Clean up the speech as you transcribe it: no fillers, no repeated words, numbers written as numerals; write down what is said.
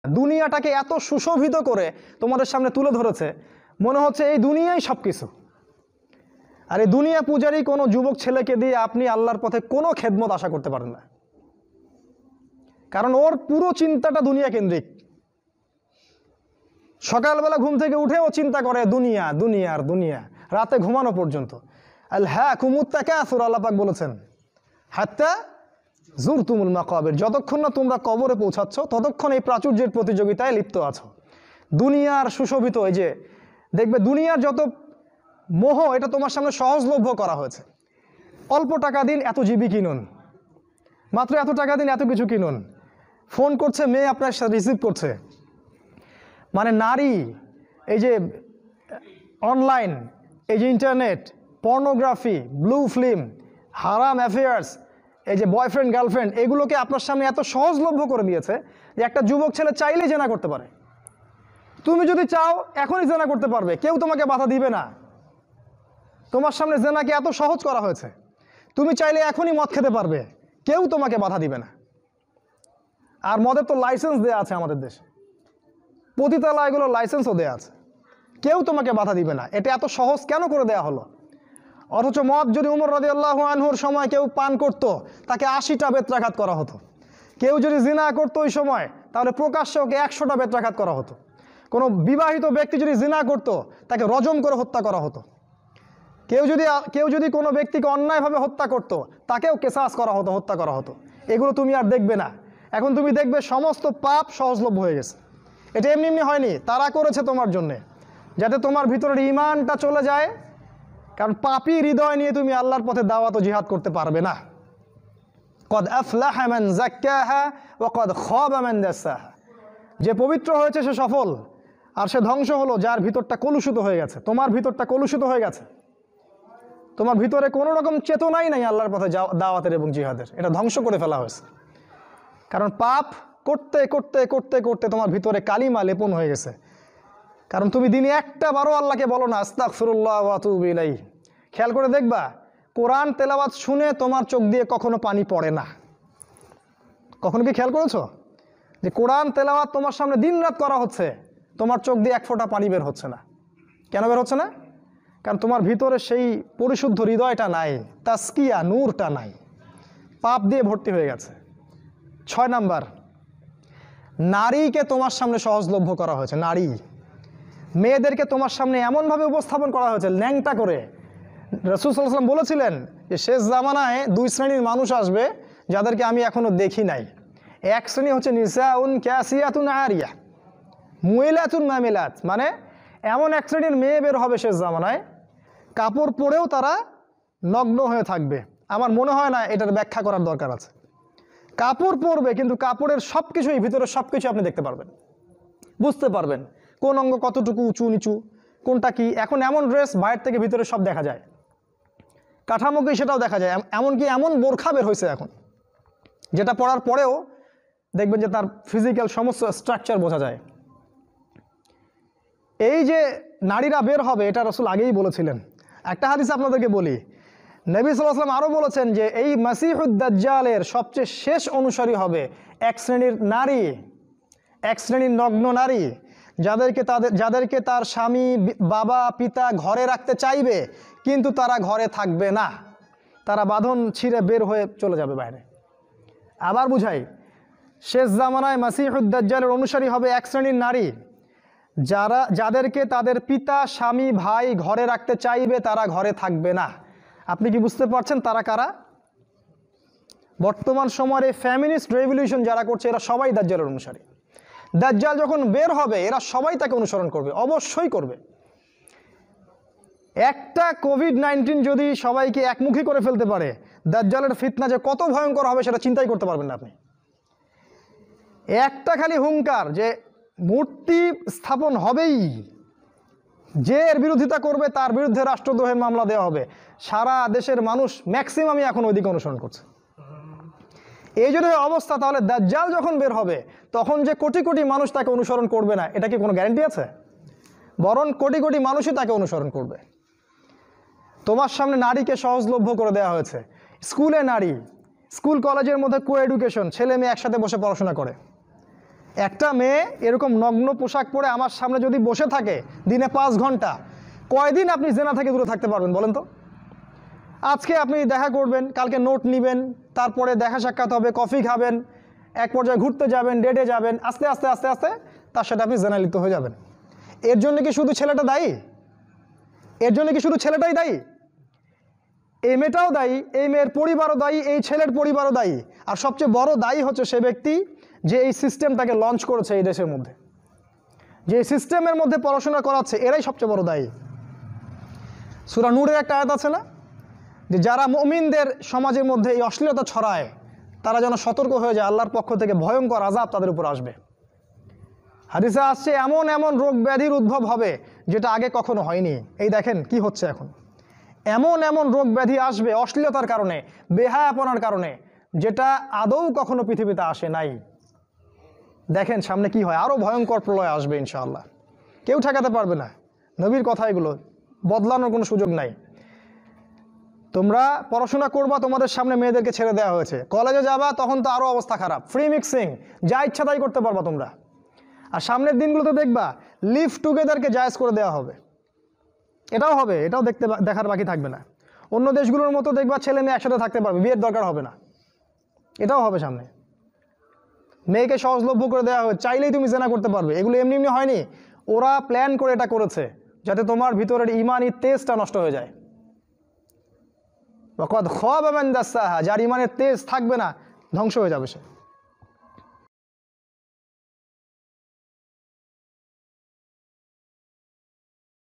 দুনিয়াটাকে এত সুশোভিত করে তোমাদের সামনে তুলে ধরেছে, মনে হচ্ছে এই দুনিয়াই সব কিছু। আর এই দুনিয়া পূজারী কোনো যুবক ছেলেকে দিয়ে আপনি আল্লাহর পথে কোনো খেদমত আশা করতে পারেন না, কারণ ওর পুরো চিন্তাটা দুনিয়া কেন্দ্রিক। সকালবেলা ঘুম থেকে উঠে ও চিন্তা করে দুনিয়া, দুনিয়া আর দুনিয়া, রাতে ঘুমানো পর্যন্ত। আল্লাহকুমুত তাকাসুর, আল্লাহ পাক বলেছেন হাত্তা জুরতুমুল মাকাবির, যতক্ষণ না তোমরা কবরে পৌঁছাচ্ছ ততক্ষণ এই প্রাচুর্যের প্রতিযোগিতায় লিপ্ত আছো। দুনিয়ার সুশোভিত, এই যে দেখবে দুনিয়ার যত মোহ, এটা তোমার সামনে সহজলভ্য করা হয়েছে। অল্প টাকা দিন এত জিবি কিনুন, মাত্র এত টাকা দিন এত কিছু কিনুন। ফোন করছে মেয়ে, আপনার রিসিভ করছে। মানে নারী, এই যে অনলাইন, এই যে ইন্টারনেট, পর্নোগ্রাফি, ব্লু ফিল্ম, হারাম অ্যাফেয়ার্স, এই যে বয়ফ্রেন্ড গার্লফ্রেন্ড, এগুলোকে আপনার সামনে এত সহজলভ্য করে দিয়েছে যে একটা যুবক ছেলে চাইলেই জেনা করতে পারে। তুমি যদি চাও এখনই জেনা করতে পারবে, কেউ তোমাকে বাধা দিবে না। তোমার সামনে জেনাকে এত সহজ করা হয়েছে, তুমি চাইলে এখনই মদ খেতে পারবে, কেউ তোমাকে বাধা দিবে না। আর মদের তো লাইসেন্স দেওয়া আছে আমাদের দেশে, পতিতালয় এগুলোর লাইসেন্সও দেওয়া আছে, কেউ তোমাকে বাধা দিবে না। এটা এত সহজ কেন করে দেয়া হলো? অথচ মদ যদি উমর রাদিয়াল্লাহু আনহুর সময় কেউ পান করত, তাকে 80টা বেত্রাঘাত করা হতো। কেউ যদি জিনা করতো ওই সময়, তাহলে প্রকাশ্যে ওকে 100টা বেত্রাঘাত করা হতো। কোনো বিবাহিত ব্যক্তি যদি জিনা করতো, তাকে রজম করে হত্যা করা হতো। কেউ যদি কোনো ব্যক্তিকে অন্যায়ভাবে হত্যা করতো, তাকেও কেসাস করা হতো, হত্যা করা হতো। এগুলো তুমি আর দেখবে না। এখন তুমি দেখবে সমস্ত পাপ সহজলভ্য হয়ে গেছে। এটা এমনি এমনি হয়নি, তারা করেছে তোমার জন্যে, যাতে তোমার ভিতরের ঈমানটা চলে যায়। কারণ পাপী হৃদয় নিয়ে তুমি আল্লাহর পথে দাওয়াত ও জিহাদ করতে পারবে না। কদ আফলাহা মান যাক্কাহা ওয়া কদ খাবা মান দাসাহা, যে পবিত্র হয়েছে সে সফল, আর সে ধ্বংস হলো যার ভিতরটা কলুষিত হয়ে গেছে। তোমার ভিতরটা কলুষিত হয়ে গেছে, তোমার ভিতরে কোনো রকম চেতনাই নাই আল্লাহর পথে দাওয়াতের এবং জিহাদের, এটা ধ্বংস করে ফেলা হয়েছে। কারণ পাপ করতে করতে করতে করতে তোমার ভিতরে কালিমা লেপন হয়ে গেছে। কারণ তুমি দিনে একটা বারো আল্লাহকে বলো না আস্তাগফিরুল্লাহ ওয়া আতুবু ইলাইহি। খেয়াল করে দেখবা, কোরআন তেলাওয়াত শুনে তোমার চোখ দিয়ে কখনো পানি পড়ে না। কখনো কি খেয়াল করেছো যে কোরআন তেলাওয়াত তোমার সামনে দিনরাত করা হচ্ছে, তোমার চোখ দিয়ে এক ফোঁটা পানি বের হচ্ছে না? কেন বের হচ্ছে না? কারণ তোমার ভিতরে সেই পরিশুদ্ধ হৃদয়টা নাই, তাসকিয়া নূরটা নাই, পাপ দিয়ে ভর্তি হয়ে গেছে। 6 নাম্বার, নারীকে তোমার সামনে সহজলভ্য করা হয়েছে। নারী, মেয়েদেরকে তোমার সামনে এমনভাবে উপস্থাপন করা হয়েছে ল্যাংটা করে। রাসূল সাল্লাল্লাহু আলাইহি ওয়াসাল্লাম বলেছিলেন যে শেষ জামানায় 2 শ্রেণীর মানুষ আসবে যাদেরকে আমি এখনো দেখি নাই। এক শ্রেণী হচ্ছে নিসাউন কাসিয়াতুন আরিয়া মুইলাতুন মামিলাত, মানে এমন এক শ্রেণীর মেয়ে বের হবে শেষ জামানায়, কাপড় পরেও তারা নগ্ন হয়ে থাকবে। আমার মনে হয় না এটার ব্যাখ্যা করার দরকার আছে। কাপড় পরবে, কিন্তু কাপড়ের সব কিছুই, ভিতরে সব কিছু আপনি দেখতে পারবেন, বুঝতে পারবেন কোন অঙ্গ কতটুকু উঁচু নিচু, কোনটা কি। এখন এমন ড্রেস বাইরে থেকে ভিতরে সব দেখা যায়, কাঠামোকে সেটাও দেখা যায়। এমনকি এমন বোরখা বের হয়েছে এখন, যেটা পরার পরেও দেখবেন যে তার ফিজিক্যাল সমস্ত স্ট্রাকচার বোঝা যায়। এই যে নারীরা বের হবে, এটা রাসূল আগেই বলেছিলেন। একটা হাদিস আপনাদেরকে বলি, নবী সাল্লাল্লাহু আলাইহি ওয়াসাল্লাম আরও বলেছেন যে এই মাসিহুদ দাজ্জালের সবচেয়ে শেষ অনুসারী হবে এক শ্রেণীর নারী, এক শ্রেণীর নগ্ন নারী, যাদেরকে তার স্বামী, বাবা, পিতা ঘরে রাখতে চাইবে, কিন্তু তারা ঘরে থাকবে না, তারা বাঁধন ছিঁড়ে বের হয়ে চলে যাবে বাইরে। আবার বুঝাই, শেষ জামানায় মাসিহুদ দাজ্জালের অনুসারী হবে এক শ্রেণীর নারী, যাদেরকে তাদের পিতা, স্বামী, ভাই ঘরে রাখতে চাইবে, তারা ঘরে থাকবে না। আপনি কি বুঝতে পারছেন তারা কারা? বর্তমান সময়ের এই ফ্যামিনিস্ট রেভলিউশন যারা করছে, এরা সবাই দাজ্জালের অনুসারী। দাজ্জাল যখন বের হবে, এরা সবাই তাকে অনুসরণ করবে, অবশ্যই করবে। একটা কোভিড-19 যদি সবাইকে একমুখী করে ফেলতে পারে, দাজ্জালের ফিতনা যে কত ভয়ঙ্কর হবে সেটা চিন্তাই করতে পারবেন না আপনি। একটা খালি হুঙ্কার যে মূর্তি স্থাপন হবেই, যে এর বিরোধিতা করবে তার বিরুদ্ধে রাষ্ট্রদ্রোহের মামলা দেওয়া হবে। সারা দেশের মানুষ ম্যাক্সিমামই এখন ওইদিকে অনুসরণ করছে। এই যদি অবস্থা, তাহলে দাজ্জাল যখন বের হবে তখন যে কোটি কোটি মানুষ তাকে অনুসরণ করবে না, এটা কি কোনো গ্যারান্টি আছে? বরং কোটি কোটি মানুষই তাকে অনুসরণ করবে। তোমার সামনে নারীকে সহজলভ্য করে দেওয়া হয়েছে। স্কুলে নারী, স্কুল কলেজের মধ্যে কো এডুকেশন, ছেলে মেয়ে একসাথে বসে পড়াশোনা করে। একটা মেয়ে এরকম নগ্ন পোশাক পরে আমার সামনে যদি বসে থাকে দিনে 5 ঘন্টা, কয়দিন আপনি জেনা থেকে দূরে থাকতে পারবেন বলেন তো? আজকে আপনি দেখা করবেন, কালকে নোট নেবেন, তারপরে দেখা সাক্ষাৎ হবে, কফি খাবেন, এক পর্যায়ে ঘুরতে যাবেন, ডেটে যাবেন, আস্তে আস্তে আস্তে আস্তে তার সাথে আপনি জেনায় লিপ্ত হয়ে যাবেন। এর জন্য কি শুধু ছেলেটা দায়ী? এর জন্য কি শুধু ছেলেটাই দায়ী? এই মেয়েটাও দায়ী, এই মেয়ের পরিবারও দায়ী, এই ছেলের পরিবারও দায়ী। আর সবচেয়ে বড় দায়ী হচ্ছে সে ব্যক্তি যে এই সিস্টেমটাকে লঞ্চ করেছে এই দেশের মধ্যে, যে সিস্টেমের মধ্যে পড়াশোনা করাচ্ছে, এরাই সবচেয়ে বড় দায়ী। সূরা নূরের একটা আয়াত আছে না, যে যারা মুমিনদের সমাজের মধ্যে এই অশ্লীলতা ছড়ায় তারা যেন সতর্ক হয়ে যায়, আল্লাহর পক্ষ থেকে ভয়ঙ্কর আযাব তাদের উপর আসবে। হাদিসে আসছে এমন এমন রোগ ব্যাধির উদ্ভব হবে যেটা আগে কখনো হয়নি। এই দেখেন কি হচ্ছে এখন, এমন এমন রোগ ব্যাধি আসবে অশ্লীলতার কারণে, বেহায়াপনার কারণে, যেটা আদৌ কখনো পৃথিবীতে আসে নাই। দেখেন সামনে কি হয়, আরও ভয়ঙ্কর প্রলয় আসবে ইনশাআল্লাহ, কেউ ঠেকাতে পারবে না। নবীর কথা এগুলো, বদলানোর কোনো সুযোগ নাই। তোমরা পড়াশোনা করবা, তোমাদের সামনে মেয়েদেরকে ছেড়ে দেওয়া হয়েছে, কলেজে যাবা তখন তো আরও অবস্থা খারাপ, ফ্রি মিক্সিং, যা ইচ্ছা তাই করতে পারবা তোমরা। আর সামনের দিনগুলোতে দেখবা লিভ টুগেদারকে জায়েজ করে দেওয়া হবে, এটাও হবে, এটাও দেখার বাকি থাকবে না। অন্য দেশগুলোর মতো দেখবা ছেলে মেয়ে একসাথে থাকতে পারবে, বিয়ের দরকার হবে না, এটাও হবে সামনে। মেয়েকে সহজলভ্য করে দেওয়া হবে, চাইলেই তুমি জেনা করতে পারবে। এগুলো এমনি এমনি হয়নি, ওরা প্ল্যান করে এটা করেছে যাতে তোমার ভিতরের ইমানি তেজটা নষ্ট হয়ে যায়। ওয়াকাদ খাবা মান দাসাহা, যার ইমানের তেজ থাকবে না ধ্বংস হয়ে যাবে সে।